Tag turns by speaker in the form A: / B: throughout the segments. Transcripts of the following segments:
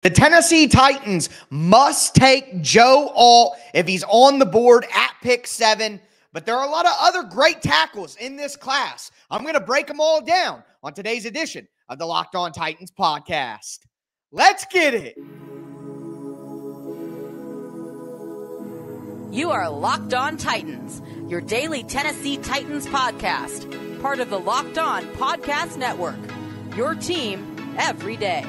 A: The Tennessee Titans must take Joe Alt if he's on the board at pick 7, but there are a lot of other great tackles in this class. I'm going to break them all down on today's edition of the Locked On Titans podcast. Let's get it.
B: You are Locked On Titans, your daily Tennessee Titans podcast, part of the Locked On Podcast Network, your team every day.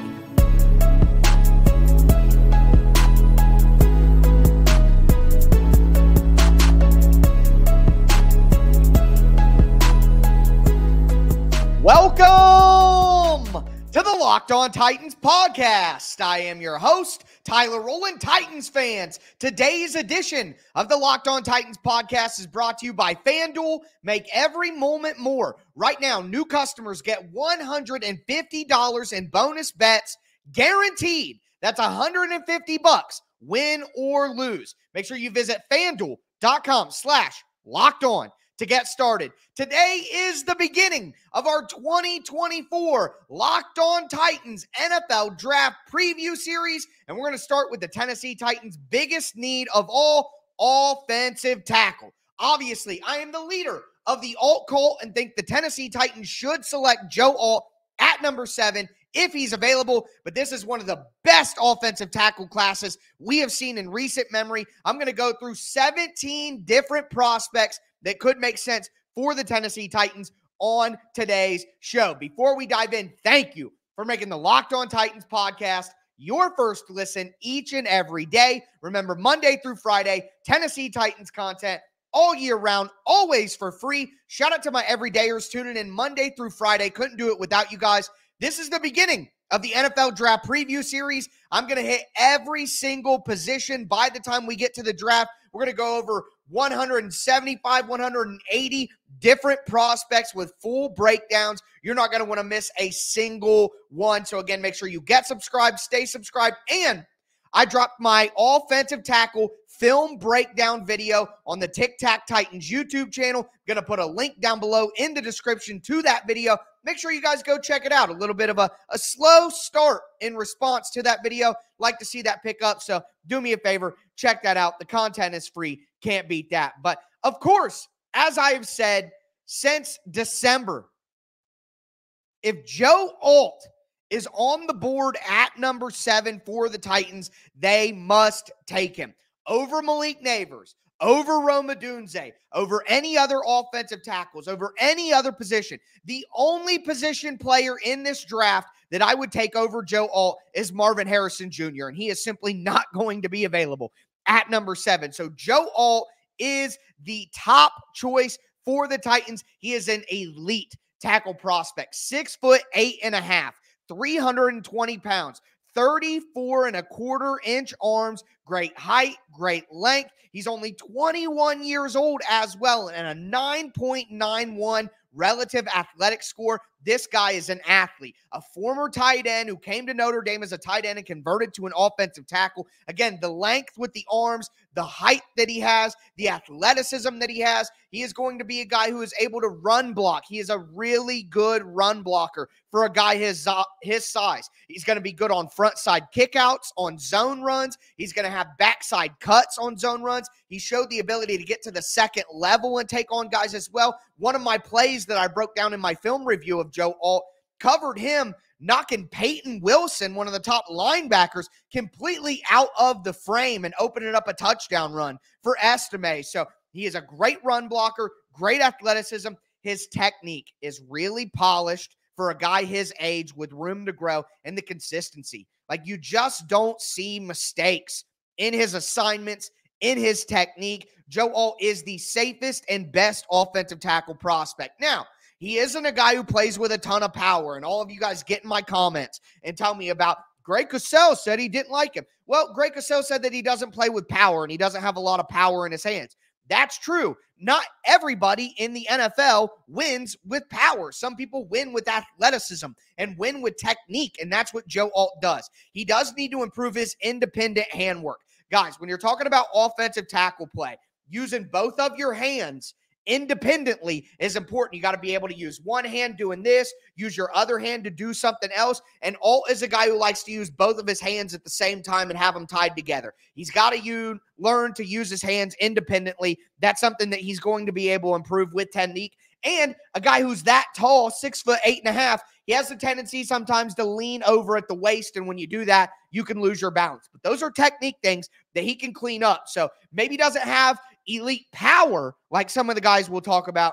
A: Welcome to the Locked On Titans podcast. I am your host, Tyler Rowland. Titans fans, today's edition of the Locked On Titans podcast is brought to you by FanDuel. Make every moment more. Right now, new customers get $150 in bonus bets guaranteed. That's $150, win or lose. Make sure you visit FanDuel.com/LockedOn to get started. Today is the beginning of our 2024 Locked On Titans NFL Draft Preview Series, and we're going to start with the Tennessee Titans' biggest need of all, offensive tackle. Obviously, I am the leader of the Alt cult and think the Tennessee Titans should select Joe Alt at number 7 if he's available, but this is one of the best offensive tackle classes we have seen in recent memory. I'm going to go through 17 different prospects that could make sense for the Tennessee Titans on today's show. Before we dive in, thank you for making the Locked On Titans podcast your first listen each and every day. Remember, Monday through Friday, Tennessee Titans content all year round, always for free. Shout out to my everydayers tuning in Monday through Friday. Couldn't do it without you guys. This is the beginning of the NFL Draft Preview Series. I'm going to hit every single position by the time we get to the draft. We're going to go over 175, 180 different prospects with full breakdowns. You're not going to want to miss a single one. So again, make sure you get subscribed, stay subscribed, and I dropped my offensive tackle film breakdown video on the Tic Tac Titans YouTube channel. Going to put a link down below in the description to that video. Make sure you guys go check it out. A little bit of a slow start in response to that video. Like to see that pick up, so do me a favor, check that out. The content is free. Can't beat that. But of course, as I have said since December, if Joe Alt is on the board at number 7 for the Titans, they must take him over Malik Neighbors, over Rome Odunze, over any other offensive tackles, over any other position. The only position player in this draft that I would take over Joe Alt is Marvin Harrison Jr., and he is simply not going to be available at number 7. So Joe Alt is the top choice for the Titans. He is an elite tackle prospect, 6'8.5", 320 pounds, 34.25-inch arms, great height, great length. He's only 21 years old as well, and a 9.91 relative athletic score. This guy is an athlete, a former tight end who came to Notre Dame as a tight end and converted to an offensive tackle. Again, the length with the arms, the height that he has, the athleticism that he has, he is going to be a guy who is able to run block. He is a really good run blocker for a guy his size. He's going to be good on front side kickouts, on zone runs. He's going to have backside cuts on zone runs. He showed the ability to get to the second level and take on guys as well. One of my plays that I broke down in my film review of Joe Alt covered him knocking Peyton Wilson, one of the top linebackers, completely out of the frame and opening up a touchdown run for Estime. So he is a great run blocker, great athleticism. His technique is really polished for a guy his age with room to grow, and the consistency. Like, you just don't see mistakes in his assignments, in his technique. Joe Alt is the safest and best offensive tackle prospect. Now, he isn't a guy who plays with a ton of power, and all of you guys get in my comments and tell me about Greg Cosell said he didn't like him. Well, Greg Cosell said that he doesn't play with power and he doesn't have a lot of power in his hands. That's true. Not everybody in the NFL wins with power. Some people win with athleticism and win with technique, and that's what Joe Alt does. He does need to improve his independent handwork. Guys, when you're talking about offensive tackle play, using both of your hands independently is important. You got to be able to use one hand doing this, use your other hand to do something else. And Alt is a guy who likes to use both of his hands at the same time and have them tied together. He's got to learn to use his hands independently. That's something that he's going to be able to improve with technique. And a guy who's that tall, 6'8.5", he has a tendency sometimes to lean over at the waist. And when you do that, you can lose your balance. But those are technique things that he can clean up. So maybe doesn't have elite power like some of the guys we'll talk about,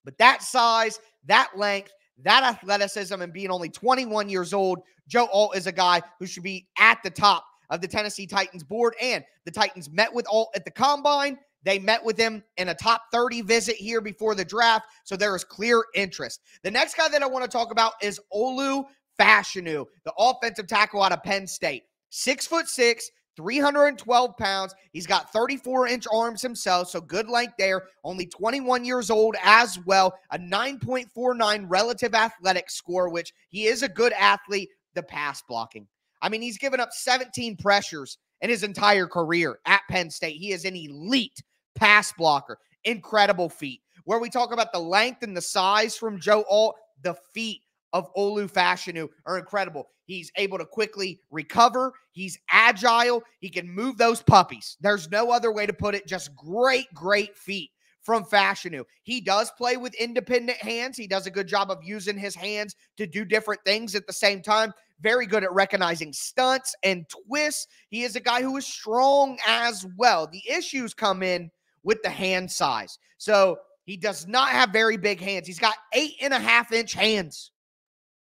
A: but that size, that length, that athleticism, and being only 21 years old, Joe Alt is a guy who should be at the top of the Tennessee Titans board. And the Titans met with Alt at the Combine. They met with him in a top 30 visit here before the draft, so there is clear interest. The next guy that I want to talk about is Olu Fashanu, the offensive tackle out of Penn State. 6'6", 312 pounds. He's got 34-inch arms himself, so good length there. Only 21 years old as well. A 9.49 relative athletic score, which he is a good athlete. The pass blocking. I mean, he's given up 17 pressures in his entire career at Penn State. He is an elite pass blocker. Incredible feet. Where we talk about the length and the size from Joe Alt, the feet of Olu Fashanu are incredible. He's able to quickly recover. He's agile. He can move those puppies. There's no other way to put it. Just great, great feet from Fashanu. He does play with independent hands. He does a good job of using his hands to do different things at the same time. Very good at recognizing stunts and twists. He is a guy who is strong as well. The issues come in with the hand size. So he does not have very big hands. He's got 8.5-inch hands.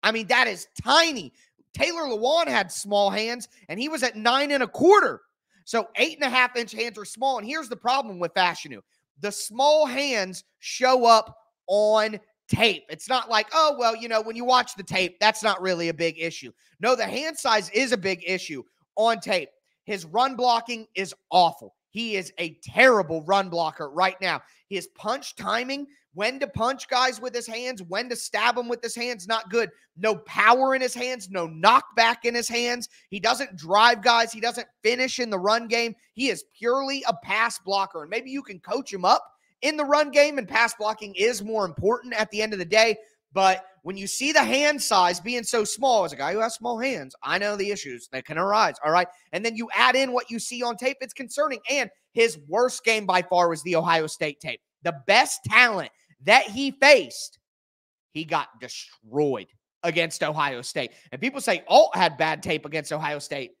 A: I mean, that is tiny. Taylor Lewan had small hands, and he was at 9.25. So 8.5-inch hands are small. And here's the problem with Fashanu. The small hands show up on tape. It's not like, oh, well, you know, when you watch the tape, that's not really a big issue. No, the hand size is a big issue on tape. His run blocking is awful. He is a terrible run blocker right now. His punch timing, when to punch guys with his hands, when to stab them with his hands, not good. No power in his hands, no knockback in his hands. He doesn't drive guys. He doesn't finish in the run game. He is purely a pass blocker. And maybe you can coach him up in the run game, and pass blocking is more important at the end of the day. But when you see the hand size being so small, as a guy who has small hands, I know the issues that can arise, all right? And then you add in what you see on tape, it's concerning. And his worst game by far was the Ohio State tape. The best talent that he faced, he got destroyed against Ohio State. And people say Alt had bad tape against Ohio State.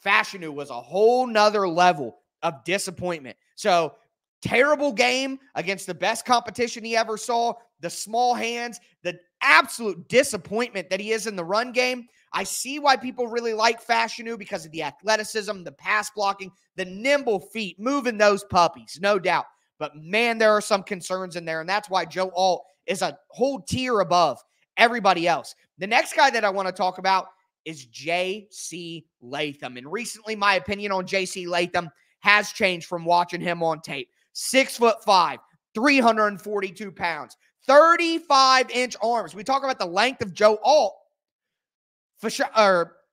A: Fashanu was a whole nother level of disappointment. So terrible game against the best competition he ever saw. The small hands, the absolute disappointment that he is in the run game. I see why people really like Fashanu because of the athleticism, the pass blocking, the nimble feet, moving those puppies, no doubt. But, man, there are some concerns in there, and that's why Joe Alt is a whole tier above everybody else. The next guy that I want to talk about is J.C. Latham. And recently, my opinion on J.C. Latham has changed from watching him on tape. 6'5", 342 pounds, 35-inch arms. We talk about the length of Joe Alt.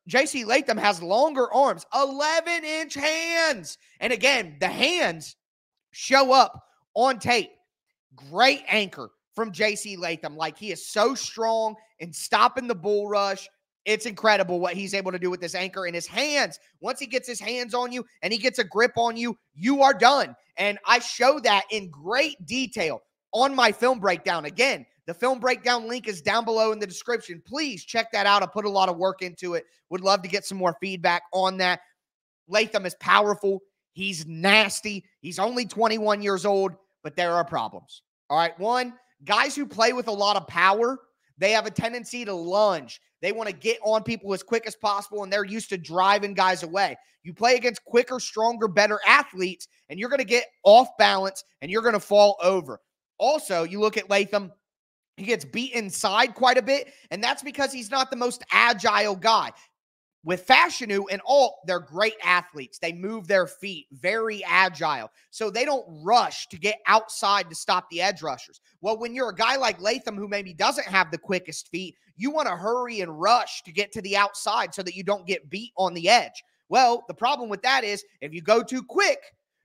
A: J.C. Latham has longer arms, 11-inch hands. And again, the hands show up on tape. Great anchor from J.C. Latham. Like, he is so strong in stopping the bull rush. It's incredible what he's able to do with this anchor and his hands. Once he gets his hands on you and he gets a grip on you, you are done. And I show that in great detail on my film breakdown. Again, the film breakdown link is down below in the description. Please check that out. I put a lot of work into it. Would love to get some more feedback on that. Latham is powerful. He's nasty. He's only 21 years old, but there are problems. All right, one, guys who play with a lot of power, they have a tendency to lunge. They want to get on people as quick as possible, and they're used to driving guys away. You play against quicker, stronger, better athletes, and you're going to get off balance, and you're going to fall over. Also, you look at Latham, he gets beat inside quite a bit, and that's because he's not the most agile guy. With Fashanu and Alt, they're great athletes. They move their feet, very agile. So they don't rush to get outside to stop the edge rushers. Well, when you're a guy like Latham who maybe doesn't have the quickest feet, you want to hurry and rush to get to the outside so that you don't get beat on the edge. Well, the problem with that is if you go too quick,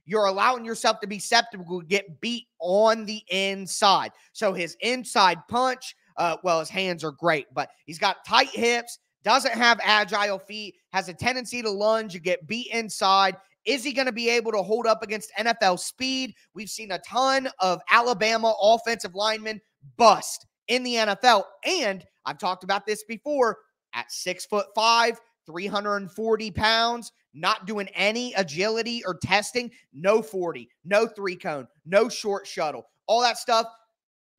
A: you're allowing yourself to be susceptible to get beat on the inside. So his inside punch, his hands are great, but he's got tight hips, doesn't have agile feet, has a tendency to lunge and get beat inside. Is he going to be able to hold up against NFL speed? We've seen a ton of Alabama offensive linemen bust in the NFL. And I've talked about this before, at 6'5", 340 pounds, not doing any agility or testing, no 40, no 3-cone, no short shuttle, all that stuff.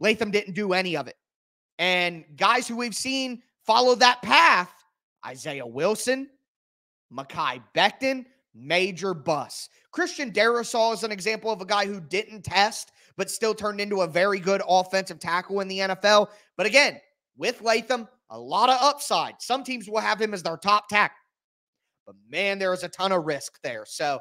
A: Latham didn't do any of it. And guys who we've seen follow that path, Isaiah Wilson, Mekhi Becton, major busts. Christian Darrisaw is an example of a guy who didn't test, but still turned into a very good offensive tackle in the NFL. But again, with Latham, a lot of upside. Some teams will have him as their top tackle. But man, there is a ton of risk there. So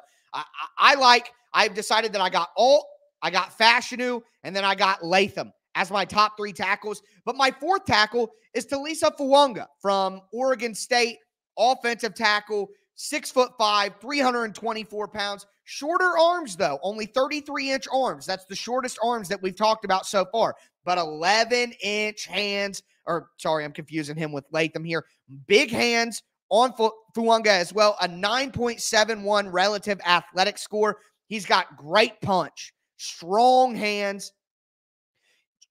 A: I've decided that I got Alt, I got Fashanu, and then I got Latham as my top 3 tackles. But my 4th tackle is Talisa Fuanga from Oregon State, offensive tackle, 6'5", 324 pounds. Shorter arms, though, only 33-inch arms. That's the shortest arms that we've talked about so far. But 11-inch hands, I'm confusing him with Latham here. Big hands on Fuanga as well. A 9.71 relative athletic score. He's got great punch, strong hands,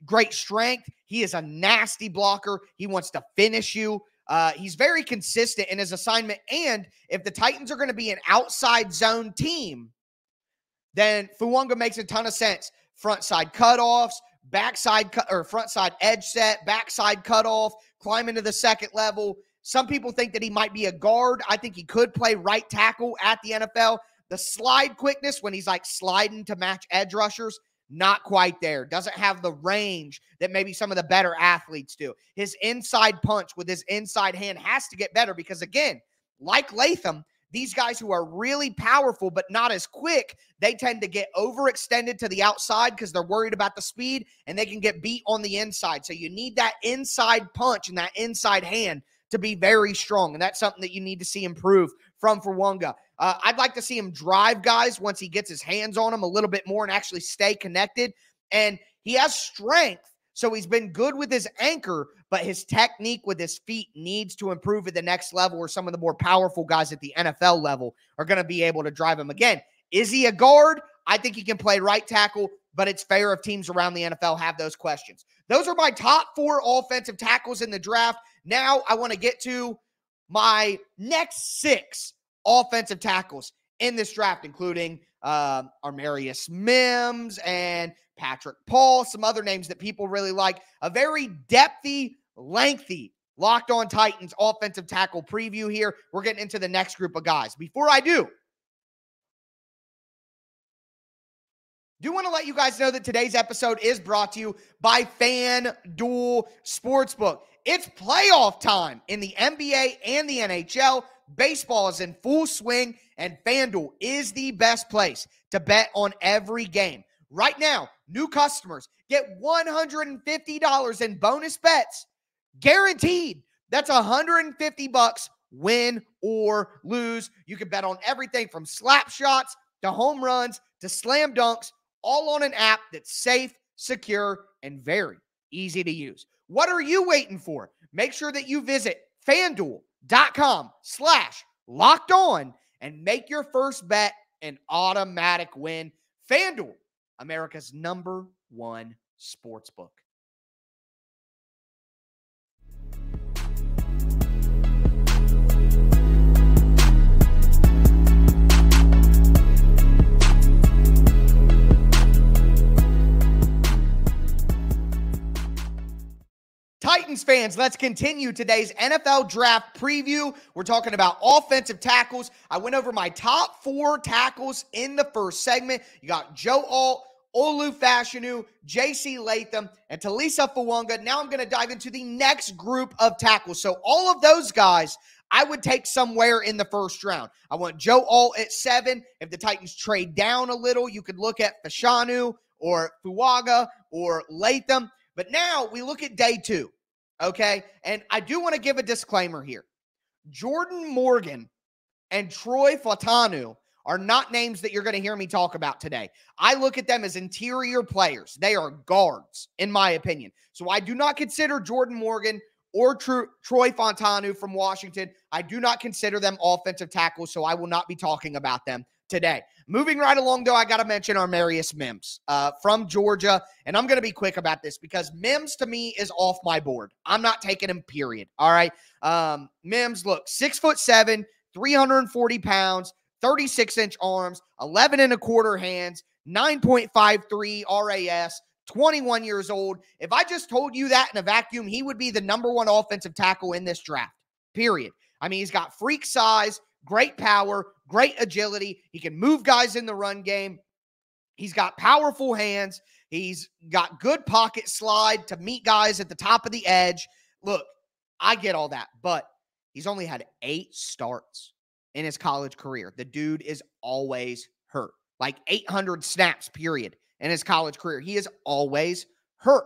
A: great strength. He is a nasty blocker. He wants to finish you. He's very consistent in his assignment. And if the Titans are going to be an outside zone team, then Fuanga makes a ton of sense. Front side cutoffs, front side edge set, backside cutoff, climb into the second level. Some people think that he might be a guard. I think he could play right tackle at the NFL. The slide quickness when he's like sliding to match edge rushers, not quite there. Doesn't have the range that maybe some of the better athletes do. His inside punch with his inside hand has to get better because, again, like Latham, these guys who are really powerful but not as quick, they tend to get overextended to the outside because they're worried about the speed, and they can get beat on the inside. So you need that inside punch and that inside hand to be very strong, and that's something that you need to see improve from Fuanga. I'd like to see him drive guys once he gets his hands on them a little bit more and actually stay connected. And he has strength, so he's been good with his anchor, but his technique with his feet needs to improve at the next level, where some of the more powerful guys at the NFL level are going to be able to drive him. Again, is he a guard? I think he can play right tackle, but it's fair if teams around the NFL have those questions. Those are my top 4 offensive tackles in the draft. Now I want to get to my next 6 offensive tackles in this draft, including Armarius Mims and Patrick Paul, some other names that people really like. A very depthy, lengthy Locked On Titans offensive tackle preview here. We're getting into the next group of guys. Before I do want to let you guys know that today's episode is brought to you by FanDuel Sportsbook. It's playoff time in the NBA and the NHL. Baseball is in full swing, and FanDuel is the best place to bet on every game. Right now, new customers get $150 in bonus bets guaranteed. That's $150 win or lose. You can bet on everything from slap shots to home runs to slam dunks, all on an app that's safe, secure, and very easy to use. What are you waiting for? Make sure that you visit FanDuel.com/lockedon and make your first bet an automatic win. FanDuel, America's #1 sportsbook. Titans fans, let's continue today's NFL draft preview. We're talking about offensive tackles. I went over my top 4 tackles in the first segment. You got Joe Alt, Olu Fashanu, J.C. Latham, and Talisa Fuanga. Now I'm going to dive into the next group of tackles. So all of those guys I would take somewhere in the first round. I want Joe Alt at 7. If the Titans trade down a little, you could look at Fashanu or Fuanga or Latham. But now we look at day 2. Okay, and I do want to give a disclaimer here. Jordan Morgan and Troy Fautanu are not names that you're going to hear me talk about today. I look at them as interior players. They are guards, in my opinion. So I do not consider Jordan Morgan or Troy Fontanu from Washington. I do not consider them offensive tackles, so I will not be talking about them today. Moving right along, though, I got to mention Armarius Mims from Georgia, and I'm going to be quick about this because Mims, to me, is off my board. I'm not taking him, period. All right? Mims, look, 6'7", 340 pounds, 36-inch arms, 11 and a quarter hands, 9.53 RAS, 21 years old. If I just told you that in a vacuum, he would be the number one offensive tackle in this draft, period. I mean, he's got freak size, great power, great agility. He can move guys in the run game. He's got powerful hands. He's got good pocket slide to meet guys at the top of the edge. Look, I get all that, but he's only had 8 starts in his college career. The dude is always hurt. Like 800 snaps, period, in his college career. He is always hurt.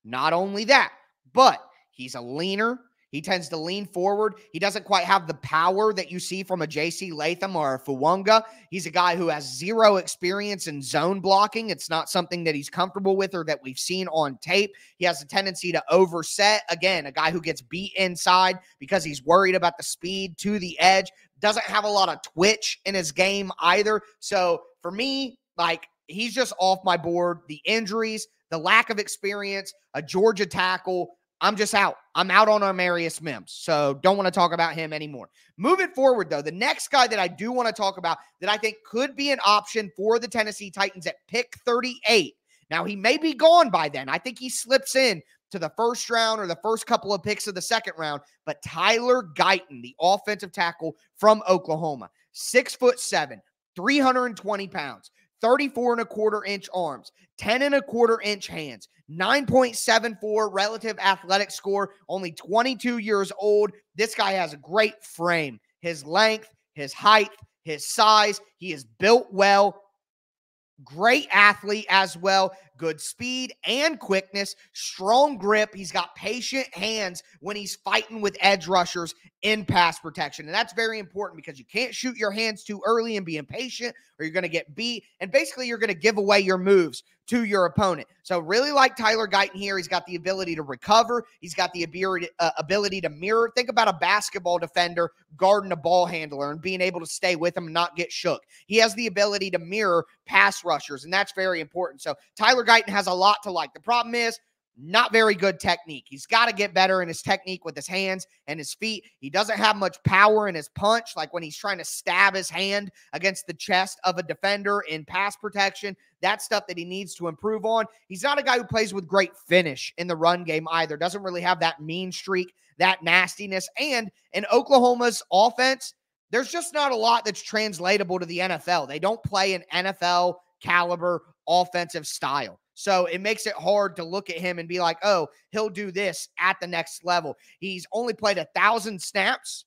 A: Not only that, but he's a leaner. He tends to lean forward. He doesn't quite have the power that you see from a J.C. Latham or a Fuwanga. He's a guy who has zero experience in zone blocking. It's not something that he's comfortable with or that we've seen on tape. He has a tendency to overset. Again, a guy who gets beat inside because he's worried about the speed to the edge. Doesn't have a lot of twitch in his game either. So for me, like, he's just off my board. The injuries, the lack of experience, a Georgia tackle, I'm just out. I'm out on Armarius Mims, so don't want to talk about him anymore. Moving forward, though, the next guy that I do want to talk about that I think could be an option for the Tennessee Titans at pick 38. Now, he may be gone by then. I think he slips in to the first round or the first couple of picks of the second round, but Tyler Guyton, the offensive tackle from Oklahoma, 6'7", 320 pounds, 34 and a quarter inch arms, 10 and a quarter inch hands, 9.74 relative athletic score, only 22 years old. This guy has a great frame. His length, his height, his size, he is built well. Great athlete as well. Good speed and quickness, strong grip. He's got patient hands when he's fighting with edge rushers in pass protection. And that's very important because you can't shoot your hands too early and be impatient or you're going to get beat. And basically you're going to give away your moves to your opponent. So really like Tyler Guyton here. He's got the ability to recover. He's got the ability to mirror. Think about a basketball defender guarding a ball handler and being able to stay with him and not get shook. He has the ability to mirror pass rushers, and that's very important. So Tyler Guyton has a lot to like. The problem is not very good technique. He's got to get better in his technique with his hands and his feet. He doesn't have much power in his punch, like when he's trying to stab his hand against the chest of a defender in pass protection. That's stuff that he needs to improve on. He's not a guy who plays with great finish in the run game either. Doesn't really have that mean streak, that nastiness. And in Oklahoma's offense, there's just not a lot that's translatable to the NFL. They don't play an NFL caliber offensive style. So it makes it hard to look at him and be like, oh, he'll do this at the next level. He's only played 1,000 snaps,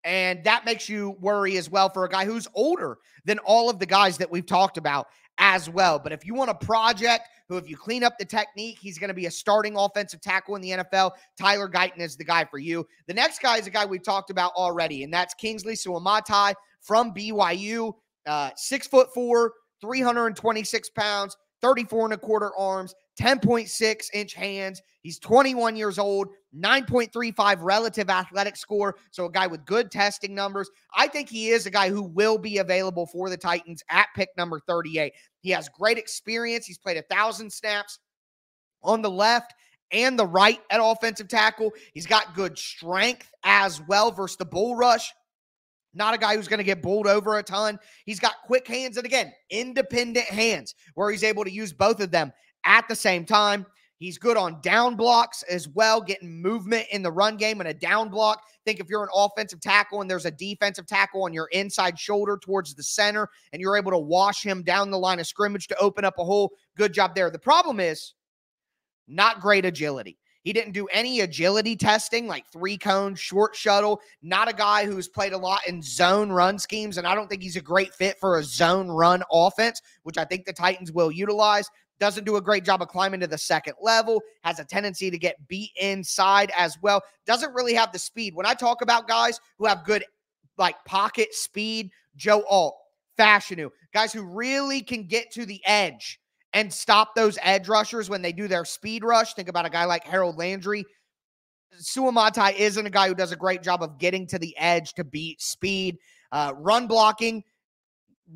A: and that makes you worry as well for a guy who's older than all of the guys that we've talked about as well. But if you want a project who, if you clean up the technique, he's going to be a starting offensive tackle in the NFL, Tyler Guyton is the guy for you. The next guy is a guy we've talked about already, and that's Kingsley Suamatai from BYU, 6'4", 326 pounds, 34 and a quarter arms, 10.6 inch hands. He's 21 years old, 9.35 relative athletic score. So a guy with good testing numbers. I think he is a guy who will be available for the Titans at pick number 38. He has great experience. He's played 1,000 snaps on the left and the right at offensive tackle. He's got good strength as well versus the bull rush. Not a guy who's going to get bowled over a ton. He's got quick hands and, again, independent hands where he's able to use both of them at the same time. He's good on down blocks as well, getting movement in the run game and a down block. Think if you're an offensive tackle and there's a defensive tackle on your inside shoulder towards the center and you're able to wash him down the line of scrimmage to open up a hole, good job there. The problem is not great agility. He didn't do any agility testing, like 3-cone, short shuttle. Not a guy who's played a lot in zone run schemes, and I don't think he's a great fit for a zone run offense, which I think the Titans will utilize. Doesn't do a great job of climbing to the second level. Has a tendency to get beat inside as well. Doesn't really have the speed. When I talk about guys who have good, like, pocket speed, Joe Alt, Fashanu, guys who really can get to the edge and stop those edge rushers when they do their speed rush. Think about a guy like Harold Landry. Suamatai isn't a guy who does a great job of getting to the edge to beat speed. Run blocking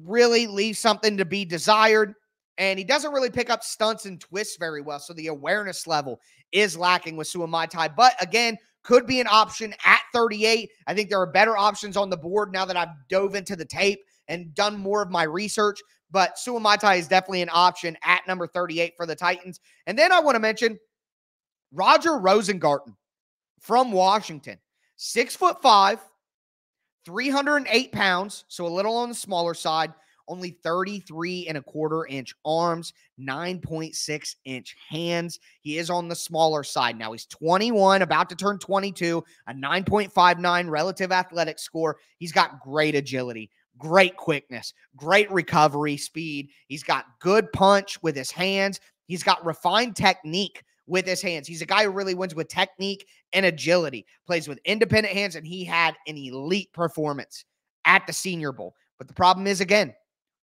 A: really leaves something to be desired, and he doesn't really pick up stunts and twists very well, so the awareness level is lacking with Suamatai. But again, could be an option at 38. I think there are better options on the board now that I've dove into the tape and done more of my research, but Suamatai is definitely an option at number 38 for the Titans. And then I want to mention Roger Rosengarten from Washington, 6'5", 308 pounds, so a little on the smaller side, only 33.25-inch arms, 9.6-inch hands. He is on the smaller side. Now he's 21, about to turn 22, a 9.59 relative athletic score. He's got great agility, great quickness, great recovery speed. He's got good punch with his hands. He's got refined technique with his hands. He's a guy who really wins with technique and agility, plays with independent hands, and he had an elite performance at the Senior Bowl. But the problem is, again,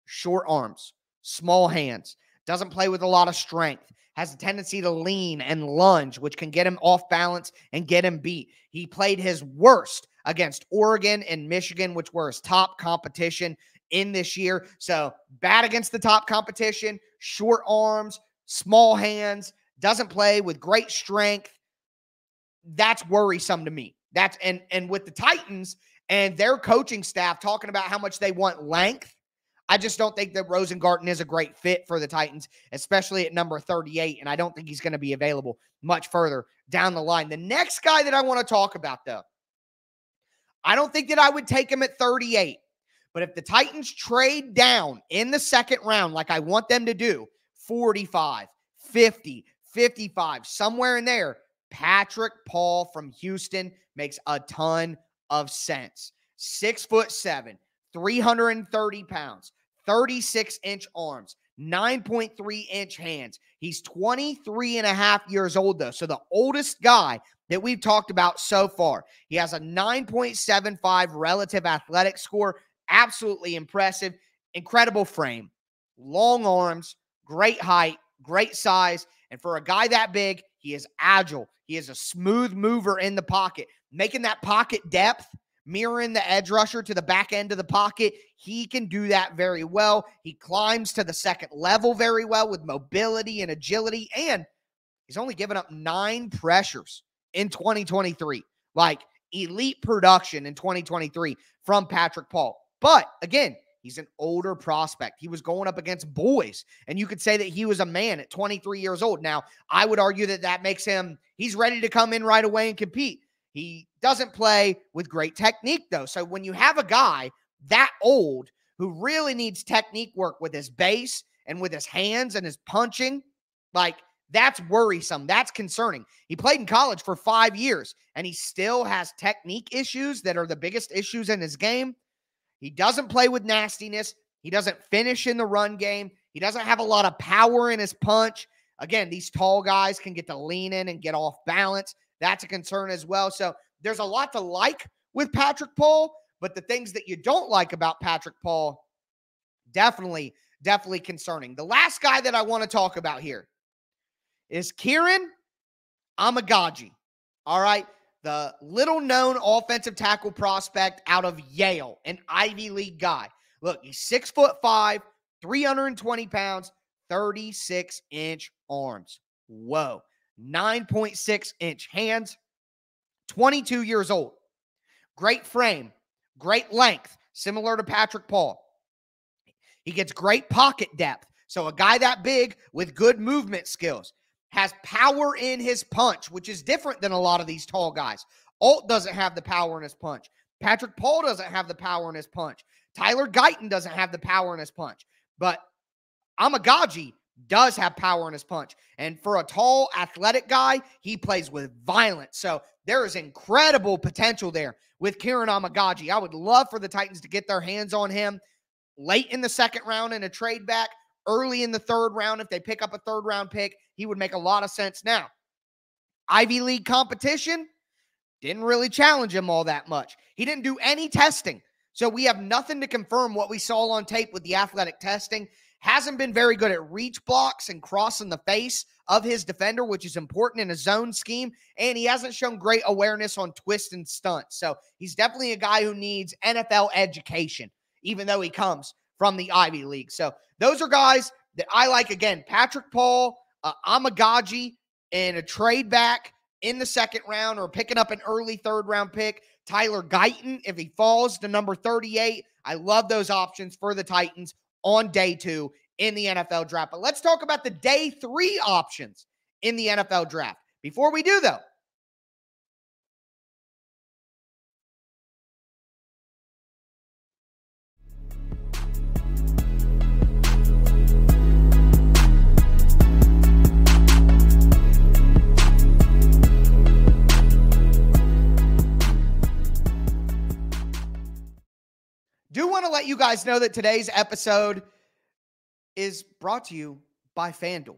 A: short arms, small hands, doesn't play with a lot of strength, has a tendency to lean and lunge, which can get him off balance and get him beat. He played his worst against Oregon and Michigan, which were his top competition in this year. So bad against the top competition, short arms, small hands, doesn't play with great strength. That's worrisome to me. That's and with the Titans and their coaching staff talking about how much they want length, I just don't think that Rosengarten is a great fit for the Titans, especially at number 38, and I don't think he's going to be available much further down the line. The next guy that I want to talk about, though, I don't think that I would take him at 38, but if the Titans trade down in the second round like I want them to do, 45, 50, 55, somewhere in there, Patrick Paul from Houston makes a ton of sense. 6'7", 330 pounds, 36-inch arms, 9.3-inch hands. He's 23 and a half years old, though, so the oldest guy that we've talked about so far. He has a 9.75 relative athletic score. Absolutely impressive. Incredible frame. Long arms, great height, great size. And for a guy that big, he is agile. He is a smooth mover in the pocket, making that pocket depth, mirroring the edge rusher to the back end of the pocket. He can do that very well. He climbs to the second level very well with mobility and agility, and he's only given up 9 pressures in 2023. Like, elite production in 2023 from Patrick Paul. But again, he's an older prospect. He was going up against boys, and you could say that he was a man at 23 years old. Now, I would argue that that makes him, he's ready to come in right away and compete. He doesn't play with great technique, though. So when you have a guy that old who really needs technique work with his base and with his hands and his punching, like, that's worrisome. That's concerning. He played in college for 5 years, and he still has technique issues that are the biggest issues in his game. He doesn't play with nastiness. He doesn't finish in the run game. He doesn't have a lot of power in his punch. Again, these tall guys can get to lean in and get off balance. That's a concern as well. So there's a lot to like with Patrick Paul, but the things that you don't like about Patrick Paul, definitely concerning. The last guy that I want to talk about here is Kieran Amagaji. All right. The little-known offensive tackle prospect out of Yale, an Ivy League guy. Look, he's 6'5", 320 pounds, 36-inch arms. Whoa. 9.6-inch hands, 22 years old. Great frame, great length, similar to Patrick Paul. He gets great pocket depth. So a guy that big with good movement skills. Has power in his punch, which is different than a lot of these tall guys. Alt doesn't have the power in his punch. Patrick Paul doesn't have the power in his punch. Tyler Guyton doesn't have the power in his punch. But Amagaji does have power in his punch. And for a tall, athletic guy, he plays with violence. So there is incredible potential there with Kieran Amagaji. I would love for the Titans to get their hands on him late in the second round in a trade back. Early in the third round, if they pick up a third-round pick, he would make a lot of sense. Now, Ivy League competition didn't really challenge him all that much. He didn't do any testing. So we have nothing to confirm what we saw on tape with the athletic testing. Hasn't been very good at reach blocks and crossing the face of his defender, which is important in a zone scheme. And he hasn't shown great awareness on twist and stunts. So he's definitely a guy who needs NFL education, even though he comes from the Ivy League. So those are guys that I like. Again, Patrick Paul, Amagaji, and a trade back in the second round or picking up an early third-round pick. Tyler Guyton, if he falls to number 38. I love those options for the Titans on day 2 in the NFL draft. But let's talk about the day 3 options in the NFL draft. Before we do, though, do want to let you guys know that today's episode is brought to you by FanDuel.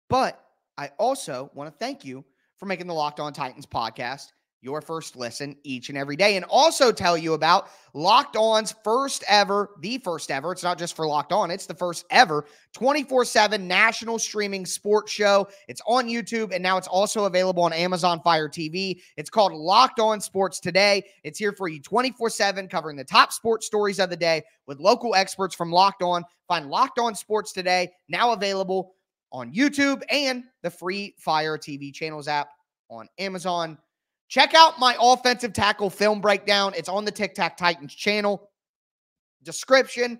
A: But I also want to thank you for making the Locked On Titans podcast your first listen each and every day, and also tell you about Locked On's the first ever, it's not just for Locked On, it's the first ever 24/7 national streaming sports show. It's on YouTube, and now it's also available on Amazon Fire TV. It's called Locked On Sports Today. It's here for you 24/7, covering the top sports stories of the day with local experts from Locked On. Find Locked On Sports Today, now available on YouTube and the free Fire TV channels app on Amazon. Check out my offensive tackle film breakdown. It's on the Tic Tac Titans channel. Description,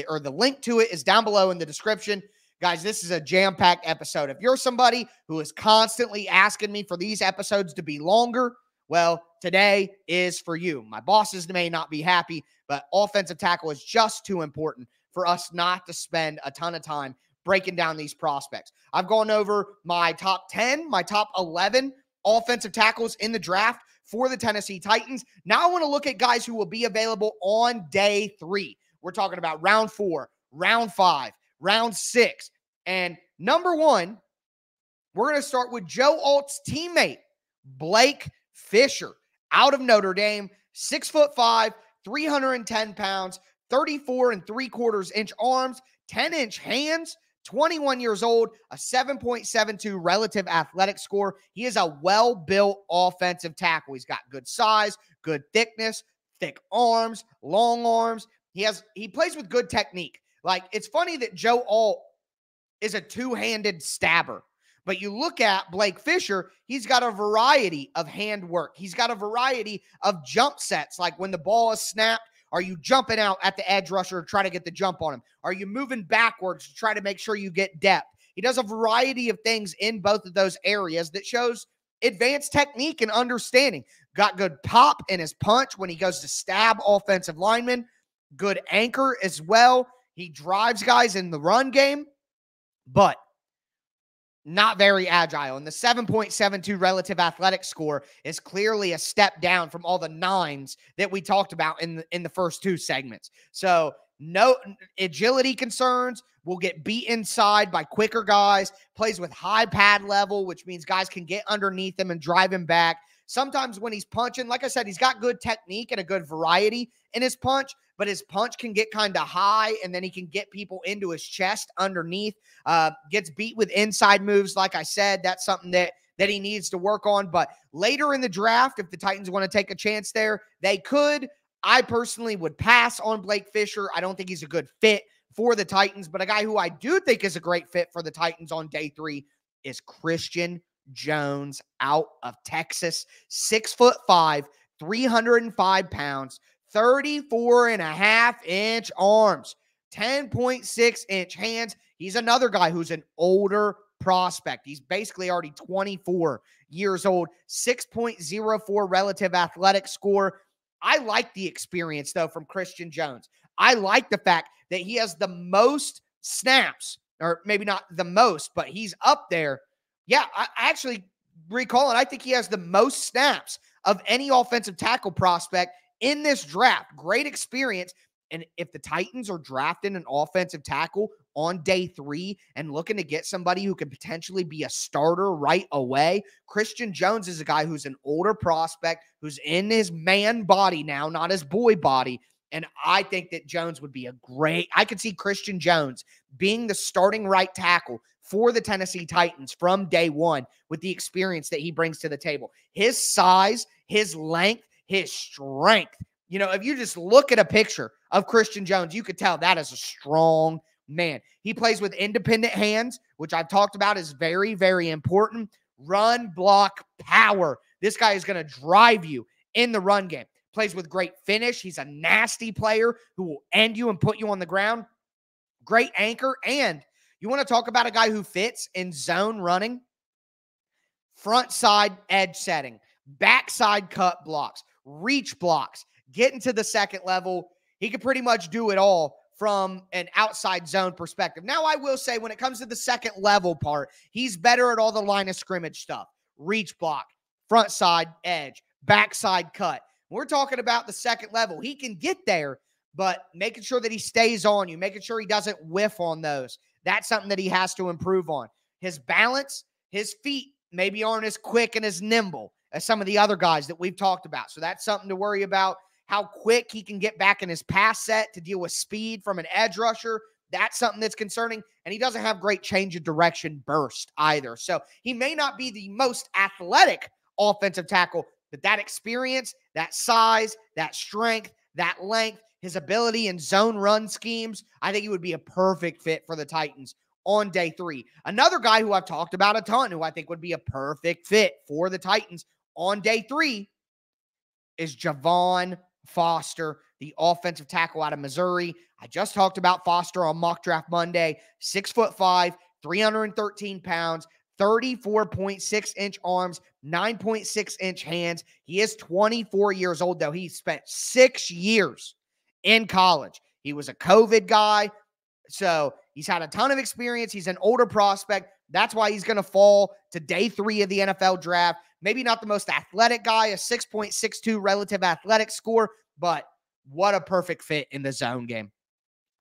A: or the link to it is down below in the description. Guys, this is a jam-packed episode. If you're somebody who is constantly asking me for these episodes to be longer, well, today is for you. My bosses may not be happy, but offensive tackle is just too important for us not to spend a ton of time breaking down these prospects. I've gone over my top 10, my top 11 offensive tackles in the draft for the Tennessee Titans. Now I want to look at guys who will be available on day 3. We're talking about round 4, round 5, round 6. And number 1, we're going to start with Joe Alt's teammate, Blake Fisher, out of Notre Dame, 6'5", 310 pounds, 34 3/4-inch arms, 10-inch hands, 21 years old, a 7.72 relative athletic score. He is a well-built offensive tackle. He's got good size, good thickness, thick arms, long arms. He plays with good technique. Like, it's funny that Joe Alt is a two-handed stabber, but you look at Blake Fisher, he's got a variety of hand work. He's got a variety of jump sets, like when the ball is snapped, are you jumping out at the edge rusher to try to get the jump on him? Are you moving backwards to try to make sure you get depth? He does a variety of things in both of those areas that shows advanced technique and understanding. Got good pop in his punch when he goes to stab offensive linemen. Good anchor as well. He drives guys in the run game, but not very agile. And the 7.72 relative athletic score is clearly a step down from all the 9s that we talked about in the first 2 segments. So no agility concerns. Will get beat inside by quicker guys. Plays with high pad level, which means guys can get underneath him and drive him back. Sometimes when he's punching, like I said, he's got good technique and a good variety in his punch, but his punch can get kind of high, and then he can get people into his chest underneath. Gets beat with inside moves. Like I said, that's something that he needs to work on. But later in the draft, if the Titans want to take a chance there, they could. I personally would pass on Blake Fisher. I don't think he's a good fit for the Titans, but a guy who I do think is a great fit for the Titans on day 3 is Christian Jones out of Texas, 6'5", 305 pounds, 34.5-inch arms, 10.6-inch hands. He's another guy who's an older prospect. He's basically already 24 years old, 6.04 relative athletic score. I like the experience, though, from Christian Jones. I like the fact that he has the most snaps, or maybe not the most, but he's up there. Yeah, I actually recall it. I think he has the most snaps of any offensive tackle prospect in this draft. Great experience. And if the Titans are drafting an offensive tackle on day 3 and looking to get somebody who could potentially be a starter right away, Christian Jones is a guy who's an older prospect, who's in his man body now, not his boy body. And I think that Jones would be I could see Christian Jones being the starting right tackle for the Tennessee Titans from day one with the experience that he brings to the table. His size, his length, his strength. If you just look at a picture of Christian Jones, you could tell that is a strong man. He plays with independent hands, which I've talked about is very, very important. Run, block, power. This guy is going to drive you in the run game. Plays with great finish. He's a nasty player who will end you and put you on the ground. Great anchor. And you want to talk about a guy who fits in zone running? Front side edge setting, backside cut blocks, reach blocks, getting to the second level. He could pretty much do it all from an outside zone perspective. Now, I will say when it comes to the second level part, he's better at all the line of scrimmage stuff. Reach block, front side edge, backside cut. We're talking about the second level. He can get there, but making sure that he stays on you, making sure he doesn't whiff on those. That's something that he has to improve on. His balance, his feet maybe aren't as quick and as nimble as some of the other guys that we've talked about. So that's something to worry about. How quick he can get back in his pass set to deal with speed from an edge rusher. That's something that's concerning. And he doesn't have great change of direction burst either. So he may not be the most athletic offensive tackle, but that experience, that size, that strength, that length, his ability in zone run schemes, I think he would be a perfect fit for the Titans on day 3. Another guy who I've talked about a ton, who I think would be a perfect fit for the Titans on day 3 is Javon Foster, the offensive tackle out of Missouri. I just talked about Foster on Mock Draft Monday, 6'5", 313 pounds, 34.6-inch arms, 9.6-inch hands. He is 24 years old, though. He spent 6 years in college. He was a COVID guy, so he's had a ton of experience. He's an older prospect. That's why he's going to fall to day 3 of the NFL draft. Maybe not the most athletic guy, a 6.62 relative athletic score, but what a perfect fit in the zone game.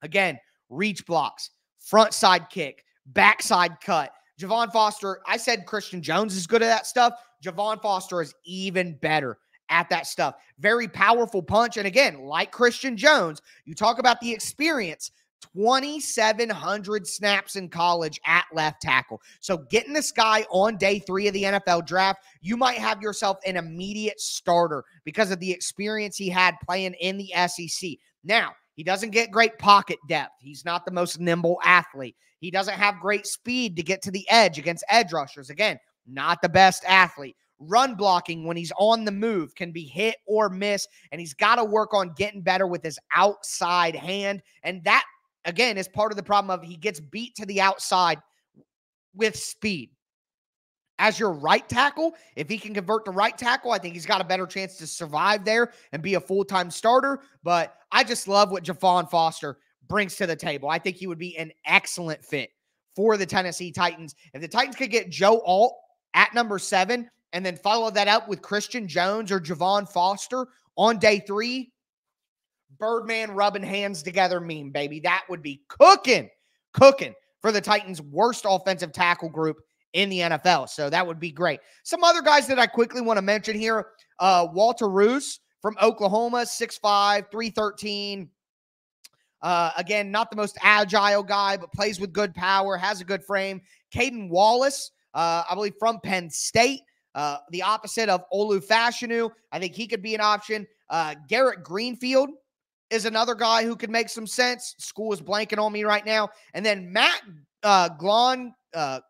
A: Again, reach blocks, front side kick, backside cut. Javon Foster, I said Christian Jones is good at that stuff. Javon Foster is even better at that stuff. Very powerful punch. And again, like Christian Jones, you talk about the experience, 2,700 snaps in college at left tackle. So getting this guy on day 3 of the NFL draft, you might have yourself an immediate starter because of the experience he had playing in the SEC. Now, he doesn't get great pocket depth. He's not the most nimble athlete. He doesn't have great speed to get to the edge against edge rushers. Again, not the best athlete. Run blocking when he's on the move can be hit or miss, and he's got to work on getting better with his outside hand. And that, again, is part of the problem of he gets beat to the outside with speed. As your right tackle, if he can convert to right tackle, I think he's got a better chance to survive there and be a full-time starter. But I just love what Javon Foster brings to the table. I think he would be an excellent fit for the Tennessee Titans. If the Titans could get Joe Alt at number 7 and then follow that up with Christian Jones or Javon Foster on day 3, Birdman rubbing hands together meme, baby. That would be cooking for the Titans' worst offensive tackle group in the NFL. So that would be great. Some other guys that I quickly want to mention here, Walter Roos from Oklahoma, 6'5", 313. Again, not the most agile guy, but plays with good power, has a good frame. Caden Wallace, I believe from Penn State, the opposite of Olu Fashanu. I think he could be an option. Garrett Greenfield is another guy who could make some sense. School is blanking on me right now. And then Matt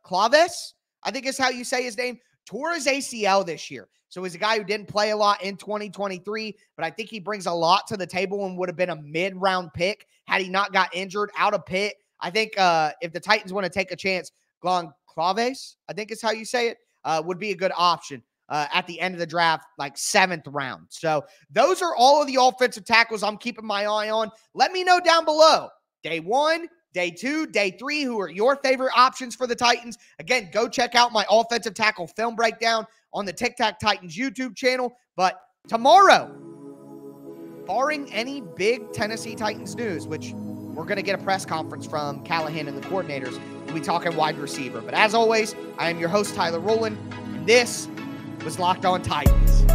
A: Claves, I think is how you say his name, tore his ACL this year. So he's a guy who didn't play a lot in 2023, but I think he brings a lot to the table and would have been a mid-round pick had he not got injured out of Pitt. I think if the Titans want to take a chance, Claves, I think is how you say it, would be a good option at the end of the draft, like 7th round. So those are all of the offensive tackles I'm keeping my eye on. Let me know down below, day 1, day 2, day 3, who are your favorite options for the Titans. Again, go check out my offensive tackle film breakdown on the Tic Tac Titans YouTube channel. But tomorrow, barring any big Tennessee Titans news, which we're going to get a press conference from Callahan and the coordinators, we'll be talking wide receiver. But as always, I am your host, Tyler Rowland, and this was Locked On Titans.